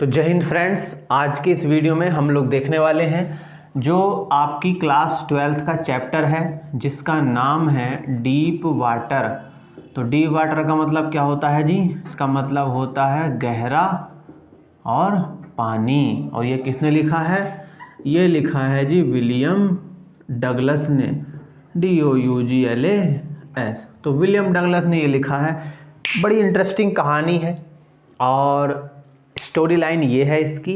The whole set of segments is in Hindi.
तो जय हिंद फ्रेंड्स, आज की इस वीडियो में हम लोग देखने वाले हैं जो आपकी क्लास 12th का चैप्टर है जिसका नाम है डीप वाटर। तो डीप वाटर का मतलब क्या होता है जी? इसका मतलब होता है गहरा और पानी। और ये किसने लिखा है? ये लिखा है जी विलियम डगलस ने, DOUGLAS। तो विलियम डगलस ने ये लिखा है। बड़ी इंटरेस्टिंग कहानी है और स्टोरी लाइन ये है इसकी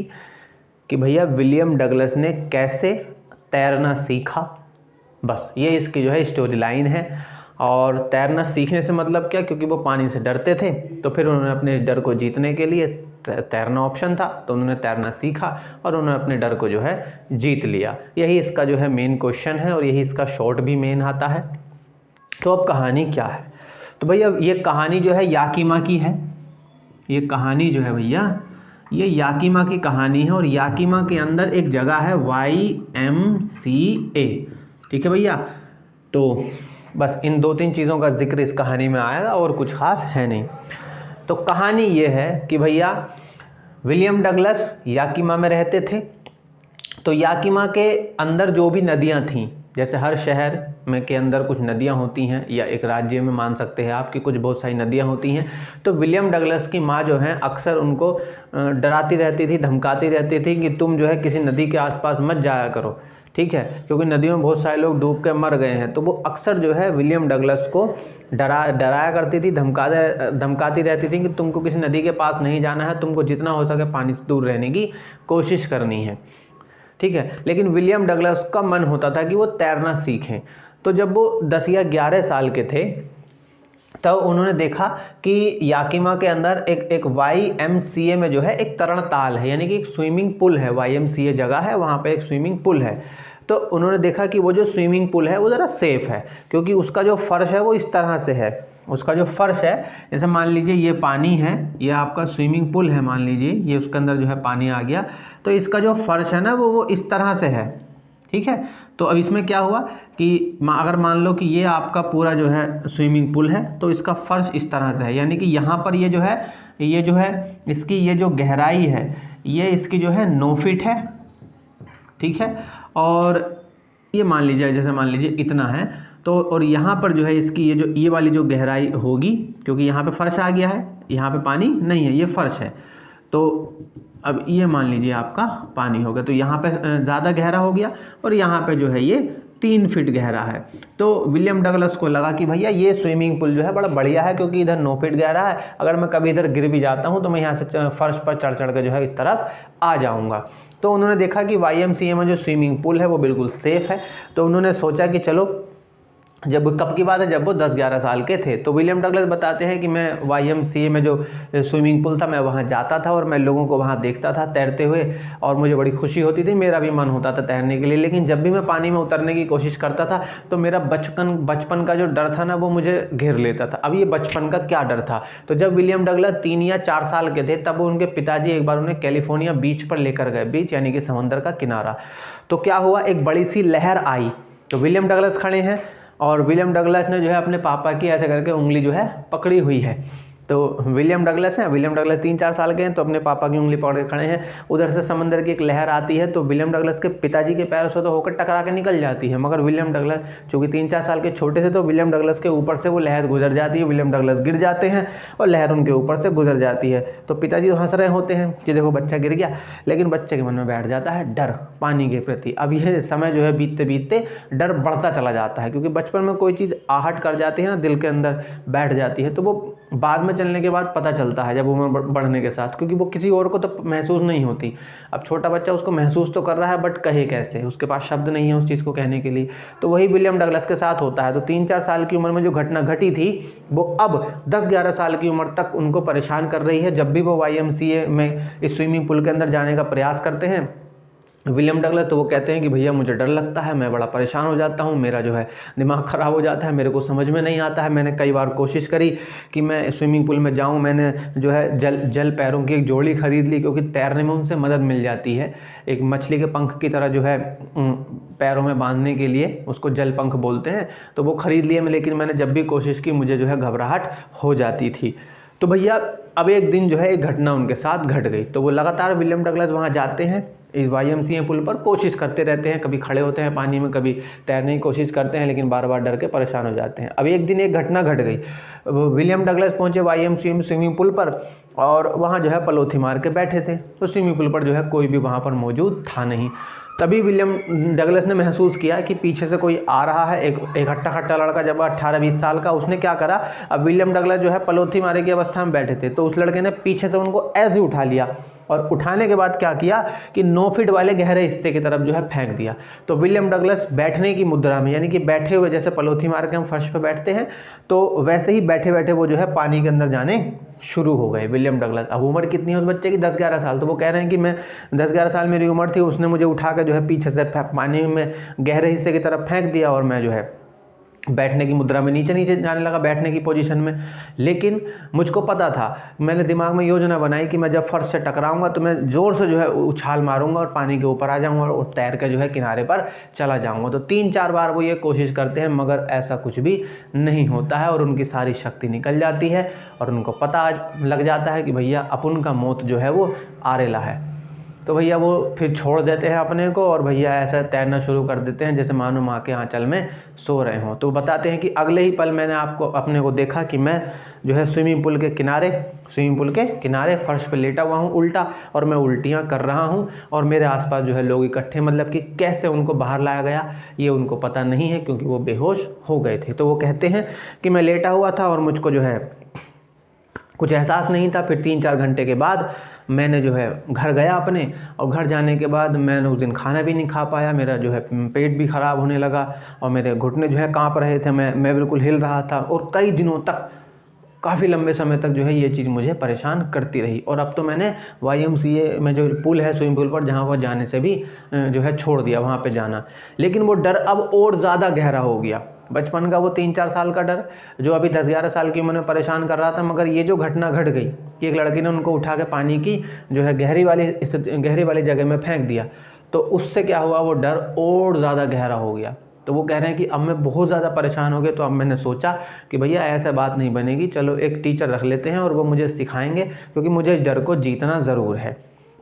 कि भैया विलियम डगलस ने कैसे तैरना सीखा। बस ये इसकी जो है स्टोरी लाइन है। और तैरना सीखने से मतलब क्या, क्योंकि वो पानी से डरते थे तो फिर उन्होंने अपने डर को जीतने के लिए तैरना ऑप्शन था तो उन्होंने तैरना सीखा और उन्होंने अपने डर को जो है जीत लिया। यही इसका जो है मेन क्वेश्चन है और यही इसका शॉर्ट भी मेन आता है। तो अब कहानी क्या है? तो भैया ये कहानी जो है याकीमा की है। ये कहानी जो है भैया ये याकीमा की कहानी है और याकीमा के अंदर एक जगह है YMCA। ठीक है भैया, तो बस इन 2-3 चीज़ों का जिक्र इस कहानी में आएगा और कुछ खास है नहीं। तो कहानी ये है कि भैया विलियम डगलस याकीमा में रहते थे। तो याकीमा के अंदर जो भी नदियाँ थीं, जैसे हर शहर में के अंदर कुछ नदियाँ होती हैं या एक राज्य में मान सकते हैं आपकी कुछ बहुत सारी नदियाँ होती हैं। तो विलियम डगलस की माँ जो है अक्सर उनको डराती रहती थी, धमकाती रहती थी कि तुम जो है किसी नदी के आसपास मत जाया करो, ठीक है, क्योंकि नदियों में बहुत सारे लोग डूब के मर गए हैं। तो वो अक्सर जो है विलियम डगलस को डराया करती थी, धमकाती रहती थी कि तुमको किसी नदी के पास नहीं जाना है, तुमको जितना हो सके पानी से दूर रहने की कोशिश करनी है, ठीक है। लेकिन विलियम डगलस का मन होता था कि वो तैरना सीखें। तो जब वो 10 या 11 साल के थे तब उन्होंने देखा कि याकीमा के अंदर एक YMCA में जो है एक तरण ताल है, यानी कि एक स्विमिंग पूल है। YMCA जगह है, वहाँ पे एक स्विमिंग पूल है। तो उन्होंने देखा कि वो जो स्विमिंग पूल है वो ज़रा सेफ़ है, क्योंकि उसका जो फर्श है वो इस तरह से है। उसका जो फर्श है, जैसे मान लीजिए ये पानी है, ये आपका स्विमिंग पूल है, मान लीजिए ये उसके अंदर जो है पानी आ गया, तो इसका जो फर्श है ना वो इस तरह से है, ठीक है। तो अब इसमें क्या हुआ कि अगर मान लो कि ये आपका पूरा जो है स्विमिंग पूल है तो इसका फर्श इस तरह से है, यानी कि यहाँ पर ये जो है इसकी ये जो गहराई है ये इसकी जो है 9 फीट है, ठीक है। और ये मान लीजिए जैसे मान लीजिए इतना है, तो और यहाँ पर जो है इसकी ये वाली जो गहराई होगी, क्योंकि यहाँ पे फर्श आ गया है, यहाँ पे पानी नहीं है, ये फर्श है। तो अब ये मान लीजिए आपका पानी हो गया, तो यहाँ पे ज़्यादा गहरा हो गया और यहाँ पे जो है ये 3 फीट गहरा है। तो विलियम डगलस को लगा कि भैया ये स्विमिंग पूल जो है बड़ा बढ़िया है, क्योंकि इधर 9 फीट गहरा है, अगर मैं कभी इधर गिर भी जाता हूँ तो मैं यहाँ से फर्श पर चढ़ के जो है इस तरफ आ जाऊँगा। तो उन्होंने देखा कि YMCA में जो स्विमिंग पूल है वो बिल्कुल सेफ़ है। तो उन्होंने सोचा कि चलो, जब कब की बात है, जब वो 10-11 साल के थे, तो विलियम डगलस बताते हैं कि मैं YMCA में जो स्विमिंग पूल था मैं वहाँ जाता था और मैं लोगों को वहाँ देखता था तैरते हुए और मुझे बड़ी खुशी होती थी, मेरा भी मन होता था तैरने के लिए। लेकिन जब भी मैं पानी में उतरने की कोशिश करता था तो मेरा बचपन का जो डर था ना वो मुझे घेर लेता था। अब ये बचपन का क्या डर था? तो जब विलियम डगलस 3 या 4 साल के थे तब उनके पिताजी एक बार उन्हें कैलिफोर्निया बीच पर लेकर गए, बीच यानी कि समंदर का किनारा। तो क्या हुआ, एक बड़ी सी लहर आई। तो विलियम डगलस खड़े हैं और विलियम डगलस ने जो है अपने पापा की ऐसे करके उंगली जो है पकड़ी हुई है। तो विलियम डगलस 3-4 साल के हैं, तो अपने पापा की उंगली पकड़ के खड़े हैं। उधर से समंदर की एक लहर आती है तो विलियम डगलस के पिताजी के पैरों से तो होकर टकरा के निकल जाती है, मगर विलियम डगलस चूँकि 3-4 साल के छोटे थे तो विलियम डगलस के ऊपर से वो लहर गुजर जाती है, विलियम डगलस गिर जाते हैं और लहर उनके ऊपर से गुजर जाती है। तो पिताजी हंस रहे होते हैं कि देखो बच्चा गिर गया, लेकिन बच्चे के मन में बैठ जाता है डर पानी के प्रति। अब ये समय जो है बीतते बीतते डर बढ़ता चला जाता है, क्योंकि बचपन में कोई चीज़ आहट कर जाती है ना, दिल के अंदर बैठ जाती है, तो वो बाद में चलने के बाद पता चलता है, जब उम्र बढ़ने के साथ, क्योंकि वो किसी और को तो महसूस नहीं होती। अब छोटा बच्चा उसको महसूस तो कर रहा है बट कहे कैसे, उसके पास शब्द नहीं है उस चीज़ को कहने के लिए। तो वही विलियम डगलस के साथ होता है। तो 3-4 साल की उम्र में जो घटना घटी थी वो अब 10-11 साल की उम्र तक उनको परेशान कर रही है। जब भी वो YMCA में इस स्विमिंग पूल के अंदर जाने का प्रयास करते हैं विलियम डगलस, तो वो कहते हैं कि भैया मुझे डर लगता है, मैं बड़ा परेशान हो जाता हूँ, मेरा जो है दिमाग ख़राब हो जाता है, मेरे को समझ में नहीं आता है। मैंने कई बार कोशिश करी कि मैं स्विमिंग पूल में जाऊँ, मैंने जो है जल पैरों की एक जोड़ी ख़रीद ली, क्योंकि तैरने में उनसे मदद मिल जाती है। एक मछली के पंख की तरह जो है पैरों में बांधने के लिए, उसको जल पंख बोलते हैं, तो वो ख़रीद लिए। लेकिन मैंने जब भी कोशिश की मुझे जो है घबराहट हो जाती थी। तो भैया अब एक दिन जो है एक घटना उनके साथ घट गई। तो वो लगातार विलियम डगलस वहाँ जाते हैं इस YMCA पुल पर, कोशिश करते रहते हैं, कभी खड़े होते हैं पानी में, कभी तैरने की कोशिश करते हैं, लेकिन बार बार डर के परेशान हो जाते हैं। अब एक दिन एक घटना घट गई। विलियम डगलस पहुँचे YMCA में स्विमिंग पूल पर और वहाँ जो है पलोथी मार के बैठे थे। तो स्विमिंग पूल पर जो है कोई भी वहाँ पर मौजूद था नहीं। तभी विलियम डगलस ने महसूस किया कि पीछे से कोई आ रहा है, एक हट्टा खट्टा लड़का, जब 18-20 साल का। उसने क्या करा, अब विलियम डगलस जो है पलोथी मारे की अवस्था में बैठे थे, तो उस लड़के ने पीछे से उनको ऐसे उठा लिया और उठाने के बाद क्या किया कि 9 फीट वाले गहरे हिस्से की तरफ जो है फेंक दिया। तो विलियम डगलस बैठने की मुद्रा में, यानी कि बैठे हुए, जैसे पलोथी मार के हम फर्श पर बैठते हैं, तो वैसे ही बैठे बैठे वो जो है पानी के अंदर जाने शुरू हो गए विलियम डगलस। अब उम्र कितनी है उस बच्चे की, 10-11 साल। तो वो कह रहे हैं कि मैं 10-11 साल मेरी उम्र थी, उसने मुझे उठा कर जो है पीछे से पानी में गहरे हिस्से की तरफ फेंक दिया और मैं जो है बैठने की मुद्रा में नीचे नीचे जाने लगा, बैठने की पोजीशन में। लेकिन मुझको पता था, मैंने दिमाग में योजना बनाई कि मैं जब फर्श से टकराऊंगा तो मैं ज़ोर से जो है उछाल मारूंगा और पानी के ऊपर आ जाऊंगा और तैर के जो है किनारे पर चला जाऊंगा। तो 3-4 बार वो ये कोशिश करते हैं, मगर ऐसा कुछ भी नहीं होता है और उनकी सारी शक्ति निकल जाती है और उनको पता लग जाता है कि भैया अपन का मौत जो है वो आरेला है। तो भैया वो फिर छोड़ देते हैं अपने को और भैया ऐसा तैरना शुरू कर देते हैं जैसे मानो माँ के आंचल में सो रहे हों। तो बताते हैं कि अगले ही पल मैंने अपने को देखा कि मैं जो है स्विमिंग पूल के किनारे फर्श पे लेटा हुआ हूँ उल्टा, और मैं उल्टियाँ कर रहा हूँ और मेरे आसपास जो है लोग इकट्ठे। मतलब कि कैसे उनको बाहर लाया गया ये उनको पता नहीं है, क्योंकि वो बेहोश हो गए थे। तो वो कहते हैं कि मैं लेटा हुआ था और मुझको जो है कुछ एहसास नहीं था। फिर 3-4 घंटे के बाद मैंने जो है घर गया अपने, और घर जाने के बाद मैंने उस दिन खाना भी नहीं खा पाया, मेरा जो है पेट भी ख़राब होने लगा और मेरे घुटने जो है कांप रहे थे, मैं बिल्कुल हिल रहा था और कई दिनों तक, काफ़ी लंबे समय तक जो है ये चीज़ मुझे परेशान करती रही। और अब तो मैंने YMCA में जो पुल है स्विमिंग पूल पर, जहाँ वह जाने से भी जो है छोड़ दिया वहाँ पे जाना। लेकिन वो डर अब और ज़्यादा गहरा हो गया। बचपन का वो 3-4 साल का डर जो अभी 10-11 साल की उम्र में परेशान कर रहा था, मगर ये जो घटना घट गई कि एक लड़की ने उनको उठा के पानी की जो है गहरी वाली जगह में फेंक दिया, तो उससे क्या हुआ, वो डर और ज़्यादा गहरा हो गया। तो वो कह रहे हैं कि अब मैं बहुत ज़्यादा परेशान हो गया। तो अब मैंने सोचा कि भैया ऐसा बात नहीं बनेगी, चलो एक टीचर रख लेते हैं और वो मुझे सिखाएंगे, क्योंकि मुझे इस डर को जीतना ज़रूर है।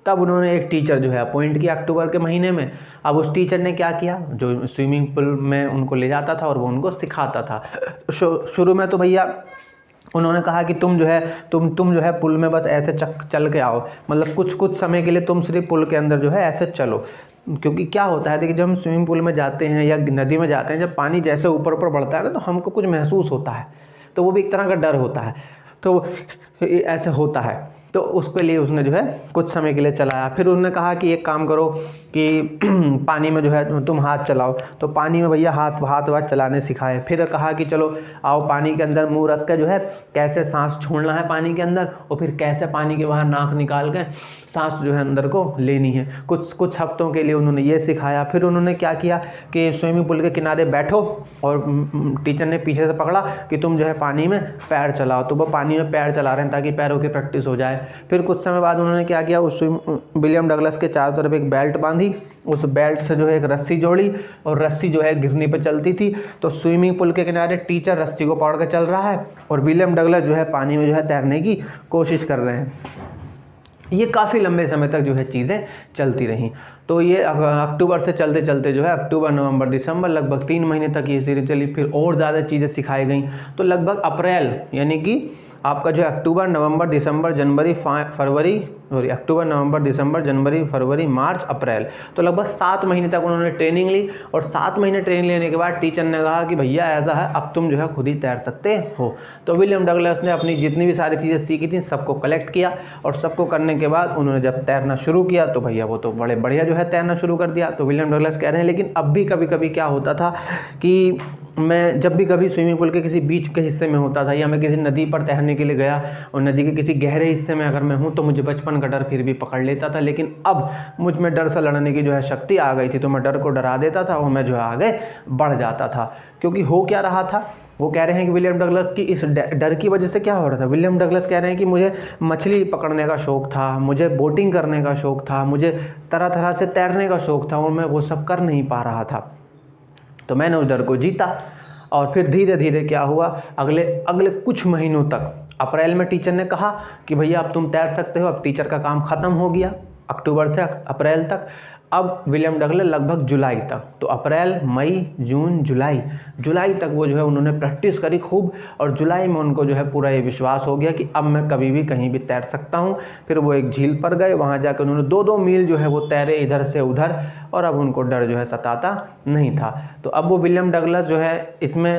तब उन्होंने एक टीचर जो है अपॉइंट किया अक्टूबर के महीने में। अब उस टीचर ने क्या किया, जो स्विमिंग पूल में उनको ले जाता था और वो उनको सिखाता था। शुरू में तो भैया उन्होंने कहा कि तुम जो है पुल में बस ऐसे चल के आओ, मतलब कुछ समय के लिए तुम सिर्फ पुल के अंदर जो है ऐसे चलो। क्योंकि क्या होता है, देखिए जब हम स्विमिंग पूल में जाते हैं या नदी में जाते हैं, जब पानी जैसे ऊपर ऊपर बढ़ता है ना, तो हमको कुछ महसूस होता है, तो वो भी एक तरह का डर होता है। तो ऐसे होता है, तो उसके लिए उसने जो है कुछ समय के लिए चलाया। फिर उन्होंने कहा कि एक काम करो कि पानी में जो है तुम हाथ चलाओ। तो पानी में भैया हाथ चलाने सिखाए। फिर कहा कि चलो आओ पानी के अंदर मुंह रख के जो है कैसे सांस छोड़ना है पानी के अंदर, और फिर कैसे पानी के बाहर नाक निकाल के सांस जो है अंदर को लेनी है। कुछ हफ्तों के लिए उन्होंने ये सिखाया। फिर उन्होंने क्या किया कि स्विमिंग पूल के किनारे बैठो और टीचर ने पीछे से पकड़ा कि तुम जो है पानी में पैर चलाओ। तो वो पानी में पैर चला रहे हैं ताकि पैरों की प्रैक्टिस हो जाए। फिर कुछ समय बाद उन्होंने क्या किया, उस विलियम डगलस के चारों तरफ एक बेल्ट बांधी, उस बेल्ट से जो है एक रस्सी जोड़ी और रस्सी जो है गिरनी पे चलती थी। तो स्विमिंग पूल के किनारे टीचर रस्सी को पकड़ के चल रहा है और विलियम डगलस जो है पानी में जो है तैरने की कोशिश कर रहे हैं। ये काफ़ी लंबे समय तक जो है चीज़ें चलती रहीं। तो ये अक्टूबर से चलते चलते जो है अक्टूबर, नवंबर, दिसंबर, लगभग 3 महीने तक ये सीरीज चली। फिर और ज़्यादा चीज़ें सिखाई गई। तो लगभग अप्रैल, यानी कि आपका जो है अक्टूबर, नवंबर, दिसंबर, जनवरी, अक्टूबर, नवंबर, दिसंबर, जनवरी, फरवरी, मार्च, अप्रैल, तो लगभग 7 महीने तक उन्होंने ट्रेनिंग ली। और 7 महीने ट्रेनिंग लेने के बाद टीचर ने कहा कि भैया ऐसा है, अब तुम जो है खुद ही तैर सकते हो। तो विलियम डगलस ने अपनी जितनी भी सारी चीज़ें सीखी थी सबको कलेक्ट किया, और सबको करने के बाद उन्होंने जब तैरना शुरू किया तो भैया वो तो बड़े बढ़िया जो है तैरना शुरू कर दिया। तो विलियम डगलस कह रहे हैं, लेकिन अब भी कभी कभी क्या होता था कि मैं जब भी कभी स्विमिंग पूल के किसी बीच के हिस्से में होता था या मैं किसी नदी पर तैरने के लिए गया और नदी के किसी गहरे हिस्से में अगर मैं हूँ तो मुझे बचपन का डर फिर भी पकड़ लेता था। लेकिन अब मुझ में डर से लड़ने की जो है शक्ति आ गई थी, तो मैं डर को डरा देता था और मैं जो है आगे बढ़ जाता था। क्योंकि हो क्या रहा था, वो कह रहे हैं कि विलियम डगलस की इस डर की वजह से क्या हो रहा था। विलियम डगलस कह रहे हैं कि मुझे मछली पकड़ने का शौक़ था, मुझे बोटिंग करने का शौक़ था, मुझे तरह तरह से तैरने का शौक़ था, और मैं वो सब कर नहीं पा रहा था। तो मैंने उस डर को जीता। और फिर धीरे धीरे क्या हुआ, अगले अगले कुछ महीनों तक, अप्रैल में टीचर ने कहा कि भैया अब तुम तैर सकते हो, अब टीचर का काम ख़त्म हो गया अक्टूबर से अप्रैल तक। अब विलियम डगलस लगभग जुलाई तक, तो अप्रैल, मई, जून, जुलाई तक वो जो है उन्होंने प्रैक्टिस करी खूब, और जुलाई में उनको जो है पूरा ये विश्वास हो गया कि अब मैं कभी भी कहीं भी तैर सकता हूँ। फिर वो एक झील पर गए, वहाँ जाकर उन्होंने 2-2 मील जो है वो तैरे इधर से उधर, और अब उनको डर जो है सताता नहीं था। तो अब वो विलियम डगलस जो है इसमें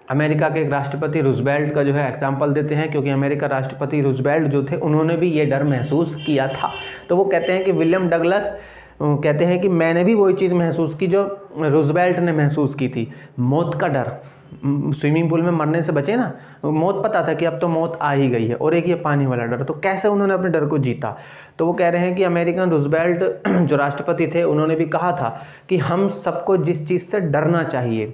अमेरिका के एक राष्ट्रपति रूजवेल्ट का जो है एग्जाम्पल देते हैं, क्योंकि अमेरिका राष्ट्रपति रूजवेल्ट जो थे उन्होंने भी ये डर महसूस किया था। तो वो कहते हैं कि विलियम डगलस कहते हैं कि मैंने भी वही चीज़ महसूस की जो रूजवेल्ट ने महसूस की थी, मौत का डर। स्विमिंग पूल में मरने से बचे ना, मौत पता था कि अब तो मौत आ ही गई है, और एक ये पानी वाला डर। तो कैसे उन्होंने अपने डर को जीता? तो वो कह रहे हैं कि अमेरिकन रूजवेल्ट जो राष्ट्रपति थे उन्होंने भी कहा था कि हम सबको जिस चीज़ से डरना चाहिए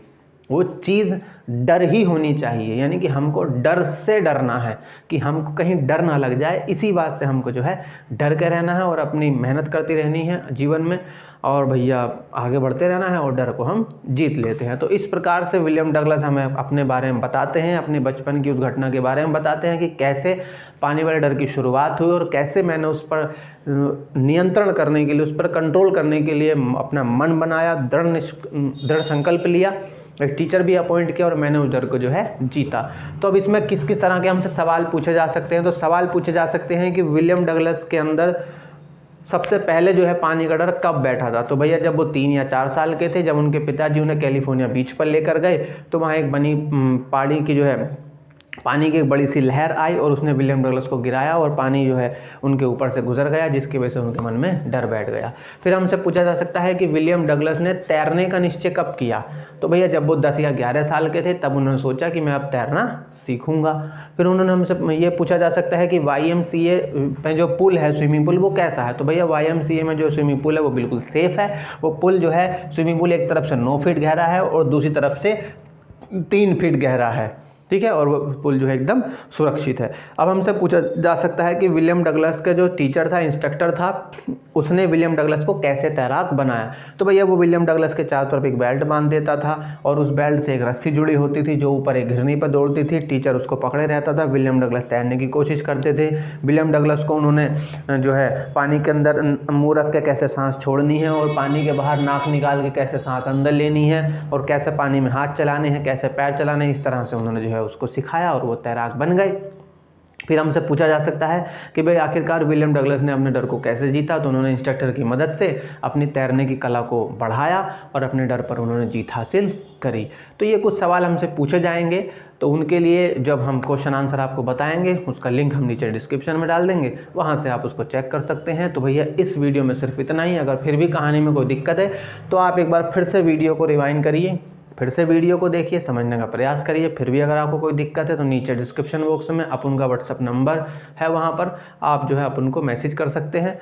वो चीज़ डर ही होनी चाहिए, यानी कि हमको डर से डरना है, कि हमको कहीं डर ना लग जाए, इसी बात से हमको जो है डर के रहना है और अपनी मेहनत करती रहनी है जीवन में, और भैया आगे बढ़ते रहना है और डर को हम जीत लेते हैं। तो इस प्रकार से विलियम डगलस हमें अपने बारे में बताते हैं, अपने बचपन की उस घटना के बारे में बताते हैं कि कैसे पानी वाले डर की शुरुआत हुई और कैसे मैंने उस पर नियंत्रण करने के लिए, उस पर कंट्रोल करने के लिए अपना मन बनाया, दृढ़ संकल्प लिया, एक टीचर भी अपॉइंट किया और मैंने उस डर को जो है जीता। तो अब इसमें किस किस तरह के हमसे सवाल पूछे जा सकते हैं? तो सवाल पूछे जा सकते हैं कि विलियम डगलस के अंदर सबसे पहले जो है पानी का डर कब बैठा था? तो भैया जब वो 3 या 4 साल के थे, जब उनके पिताजी उन्हें कैलिफोर्निया बीच पर लेकर गए, तो वहाँ एक पहाड़ी की जो है पानी की एक बड़ी सी लहर आई और उसने विलियम डगलस को गिराया और पानी जो है उनके ऊपर से गुजर गया, जिसकी वजह से उनके मन में डर बैठ गया। फिर हमसे पूछा जा सकता है कि विलियम डगलस ने तैरने का निश्चय कब किया? तो भैया जब वो 10 या 11 साल के थे तब उन्होंने सोचा कि मैं अब तैरना सीखूंगा। फिर उन्होंने हमसे ये पूछा जा सकता है कि YMCA में जो पुल है, स्विमिंग पूल, वो कैसा है? तो भैया YMCA में जो स्विमिंग पूल है वो बिल्कुल सेफ़ है। वो पुल जो है, स्विमिंग पूल एक तरफ से 9 फीट गहरा है और दूसरी तरफ से 3 फीट गहरा है, ठीक है, और वो पुल जो है एकदम सुरक्षित है। अब हमसे पूछा जा सकता है कि विलियम डगलस का जो टीचर था, इंस्ट्रक्टर था, उसने विलियम डगलस को कैसे तैराक बनाया? तो भैया वो विलियम डगलस के चारों तरफ एक बेल्ट बांध देता था और उस बेल्ट से एक रस्सी जुड़ी होती थी जो ऊपर एक घिरनी पर दौड़ती थी। टीचर उसको पकड़े रहता था, विलियम डगलस तैरने की कोशिश करते थे। विलियम डगलस को उन्होंने जो है पानी के अंदर मुँह रख के कैसे सांस छोड़नी है और पानी के बाहर नाक निकाल के कैसे सांस अंदर लेनी है और कैसे पानी में हाथ चलाने हैं, कैसे पैर चलाने हैं, इस तरह से उन्होंने जो है उसको सिखाया और वो तैराक बन गए। फिर हमसे पूछा जा सकता है कि भाई आखिरकार विलियम डगलस ने अपने डर को कैसे जीता? तो उन्होंने इंस्ट्रक्टर की मदद से अपनी तैरने की कला को बढ़ाया और अपने डर पर उन्होंने जीत हासिल करी। तो ये कुछ सवाल हमसे पूछे जाएंगे, तो उनके लिए जब हम क्वेश्चन आंसर आपको बताएंगे उसका लिंक हम नीचे डिस्क्रिप्शन में डाल देंगे, वहाँ से आप उसको चेक कर सकते हैं। तो भैया इस वीडियो में सिर्फ इतना ही। अगर फिर भी कहानी में कोई दिक्कत है तो आप एक बार फिर से वीडियो को रिवाइंड करिए, फिर से वीडियो को देखिए, समझने का प्रयास करिए। फिर भी अगर आपको कोई दिक्कत है तो नीचे डिस्क्रिप्शन बॉक्स में अपन का व्हाट्सअप नंबर है, वहाँ पर आप जो है अपन को मैसेज कर सकते हैं।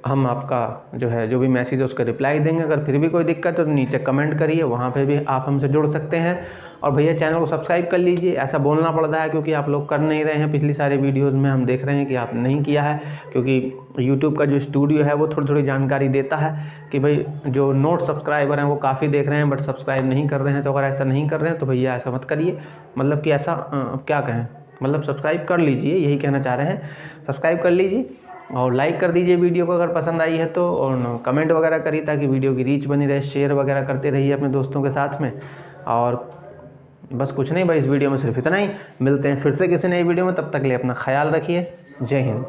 हम आपका जो है जो भी मैसेज है उसका रिप्लाई देंगे। अगर फिर भी कोई दिक्कत है तो नीचे कमेंट करिए, वहाँ पे भी आप हमसे जुड़ सकते हैं। और भैया चैनल को सब्सक्राइब कर लीजिए। ऐसा बोलना पड़ रहा है क्योंकि आप लोग कर नहीं रहे हैं। पिछली सारी वीडियोस में हम देख रहे हैं कि आप नहीं किया है, क्योंकि यूट्यूब का जो स्टूडियो है वो थोड़ी थोड़ी जानकारी देता है कि भाई जो नोट सब्सक्राइबर हैं वो काफ़ी देख रहे हैं बट सब्सक्राइब नहीं कर रहे हैं। तो अगर ऐसा नहीं कर रहे हैं तो भैया ऐसा मत करिए, मतलब कि ऐसा क्या कहें, मतलब सब्सक्राइब कर लीजिए, यही कहना चाह रहे हैं। सब्सक्राइब कर लीजिए और लाइक कर दीजिए वीडियो को अगर पसंद आई है तो, और कमेंट वगैरह करिए ताकि वीडियो की रीच बनी रहे। शेयर वगैरह करते रहिए अपने दोस्तों के साथ में। और बस कुछ नहीं भाई, इस वीडियो में सिर्फ इतना ही। मिलते हैं फिर से किसी नई वीडियो में, तब तक के लिए अपना ख्याल रखिए। जय हिंद।